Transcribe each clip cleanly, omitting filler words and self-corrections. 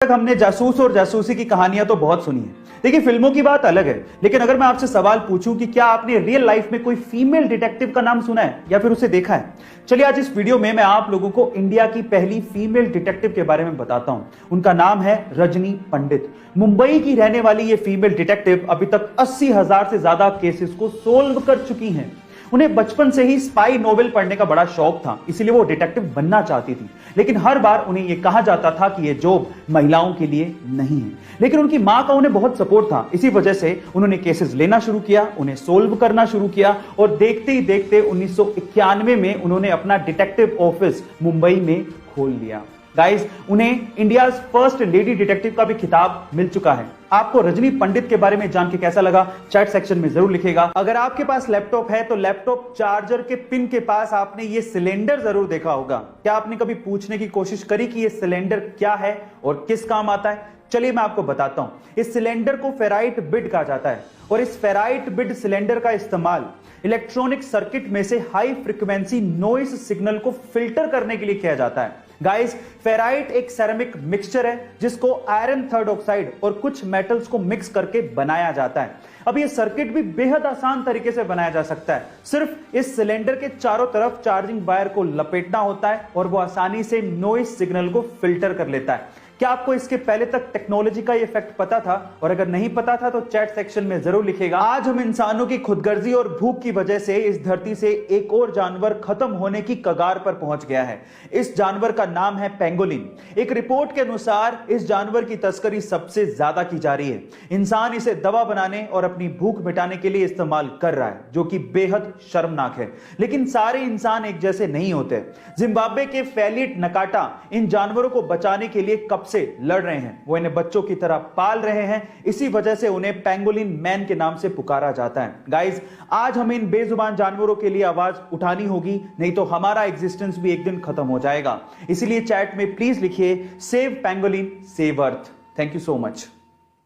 तक हमने जासूस और जासूसी की कहानियां तो बहुत सुनी है। देखिए, फिल्मों की बात अलग है, लेकिन अगर मैं आपसे सवाल पूछूं कि क्या आपने रियल लाइफ में कोई फीमेल डिटेक्टिव का नाम सुना है या फिर उसे देखा है? चलिए आज इस वीडियो में मैं आप लोगों को इंडिया की पहली फीमेल डिटेक्टिव के बारे में बताता हूं। उनका नाम है रजनी पंडित। मुंबई की रहने वाली ये फीमेल डिटेक्टिव अभी तक 80,000 से ज्यादा केसेस को सोल्व कर चुकी हैं। उन्हें बचपन से ही स्पाई नोवेल पढ़ने का बड़ा शौक था, इसीलिए वो डिटेक्टिव बनना चाहती थी। लेकिन हर बार उन्हें यह कहा जाता था कि यह जॉब महिलाओं के लिए नहीं है। लेकिन उनकी मां का उन्हें बहुत सपोर्ट था, इसी वजह से उन्होंने केसेस लेना शुरू किया, उन्हें सोल्व करना शुरू किया और देखते ही देखते 1991 में उन्होंने अपना डिटेक्टिव ऑफिस मुंबई में खोल लिया। गाइस, उन्हें इंडिया फर्स्ट लेडी डिटेक्टिव का भी खिताब मिल चुका है। आपको रजनी पंडित के बारे में जान के कैसा लगा, चैट सेक्शन में जरूर लिखिएगा। अगर आपके पास लैपटॉप है तो लैपटॉप चार्जर के पिन के पास आपने ये सिलेंडर जरूर देखा होगा। क्या आपने कभी पूछने की कोशिश करी कि ये सिलेंडर क्या है और किस काम आता है? चलिए मैं आपको बताता हूं। इस सिलेंडर को फेराइट बिड कहा जाता है और इस फेराइट बिड सिलेंडर का इस्तेमाल इलेक्ट्रॉनिक सर्किट में से हाई फ्रीक्वेंसी नॉइज सिग्नल को फिल्टर करने के लिए किया जाता है। गाइस, फेराइट एक सेरेमिक मिक्सचर है जिसको आयरन थर्ड ऑक्साइड और कुछ मेटल्स को मिक्स करके बनाया जाता है। अब ये सर्किट भी बेहद आसान तरीके से बनाया जा सकता है। सिर्फ इस सिलेंडर के चारों तरफ चार्जिंग वायर को लपेटना होता है और वो आसानी से नॉइज सिग्नल को फिल्टर कर लेता है। क्या आपको इसके पहले तक टेक्नोलॉजी का इफेक्ट पता था? और अगर नहीं पता था तो चैट सेक्शन में जरूर लिखिएगा। आज हम इंसानों की खुदगर्जी और भूख की वजह से इस धरती से एक और जानवर खत्म होने की कगार पर पहुंच गया है। इस जानवर का नाम है पेंगोलिन। एक रिपोर्ट के अनुसार इस जानवर की तस्करी सबसे ज्यादा की जा रही है। इंसान इसे दवा बनाने और अपनी भूख मिटाने के लिए इस्तेमाल कर रहा है, जो कि बेहद शर्मनाक है। लेकिन सारे इंसान एक जैसे नहीं होते। जिम्बाब्वे के फेलिट नकाटा इन जानवरों को बचाने के लिए कब से लड़ रहे हैं। वो इन्हें बच्चों की तरह पाल रहे हैं, इसी वजह से उन्हें पेंगोलिन मैन के नाम से पुकारा जाता है। गाइस, आज हमें इन बेजुबान जानवरों के लिए आवाज उठानी होगी, नहीं तो हमारा एग्जिस्टेंस भी एक दिन खत्म हो जाएगा। इसीलिए चैट में प्लीज लिखिए save pangolin save earth. Thank you so much.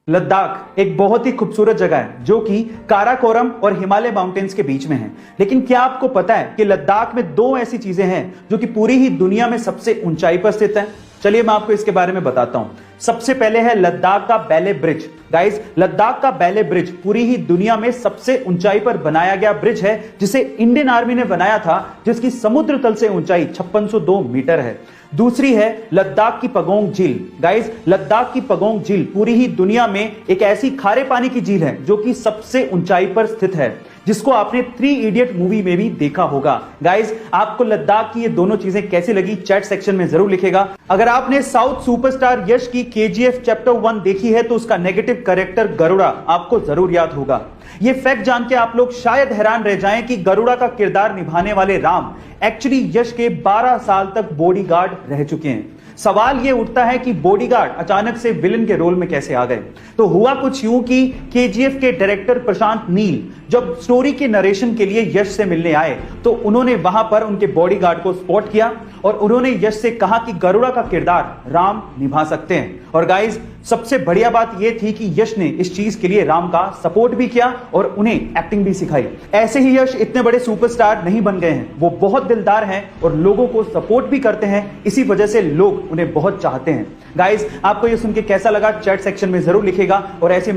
Ladakh एक बहुत ही खूबसूरत जगह है जो कि काराकोरम और हिमालय माउंटेन्स के बीच में है। लेकिन क्या आपको पता है कि लद्दाख में दो ऐसी चीजें हैं जो कि पूरी ही दुनिया में सबसे ऊंचाई पर स्थित है? चलिए मैं आपको इसके बारे में बताता हूं। सबसे पहले है लद्दाख का बैले ब्रिज। गाइस, लद्दाख का बैले ब्रिज पूरी ही दुनिया में सबसे ऊंचाई पर बनाया गया ब्रिज है, जिसे इंडियन आर्मी ने बनाया था, जिसकी समुद्र तल से ऊंचाई 5602 मीटर है। दूसरी है लद्दाख की पगोंग झील। गाइस, लद्दाख की पगोंग झील पूरी ही दुनिया में एक ऐसी खारे पानी की झील है जो कि सबसे ऊंचाई पर स्थित है, जिसको आपने 3 इडियट मूवी में भी देखा होगा। गाइस, आपको लद्दाख की ये दोनों चीजें कैसी लगी, चैट सेक्शन में जरूर लिखेगा। अगर आपने साउथ सुपरस्टार यश की KGF चैप्टर 1 देखी है तो उसका नेगेटिव कैरेक्टर गरुड़ा आपको जरूर याद होगा। ये फैक्ट जान के आप लोग शायद हैरान रह जाएं कि गरुड़ा का किरदार निभाने वाले राम एक्चुअली यश के 12 साल तक बॉडीगार्ड रह चुके हैं। सवाल यह उठता है कि बॉडीगार्ड अचानक से विलन के रोल में कैसे आ गए? तो हुआ कुछ यूं कि KGF के डायरेक्टर प्रशांत नील जब स्टोरी के नरेशन के लिए यश से मिलने आए तो उन्होंने वहां पर उनके बॉडीगार्ड को स्पॉट किया और उन्होंने यश से कहा कि गरुड़ा का किरदार राम निभा सकते हैं। और गाइस, सबसे बढ़िया बात यह थी कि यश ने इस चीज के लिए राम का सपोर्ट भी किया और उन्हें एक्टिंग भी सिखाई। ऐसे ही यश इतने बड़े सुपरस्टार नहीं बन गए हैं, वो बहुत दिलदार हैं और लोगों को सपोर्ट भी करते हैं, इसी वजह से लोग उन्हें बहुत चाहते हैं। गाइस, आपको ये सुन के कैसा लगा, चैट सेक्शन में जरूर लिखेगा और ऐसे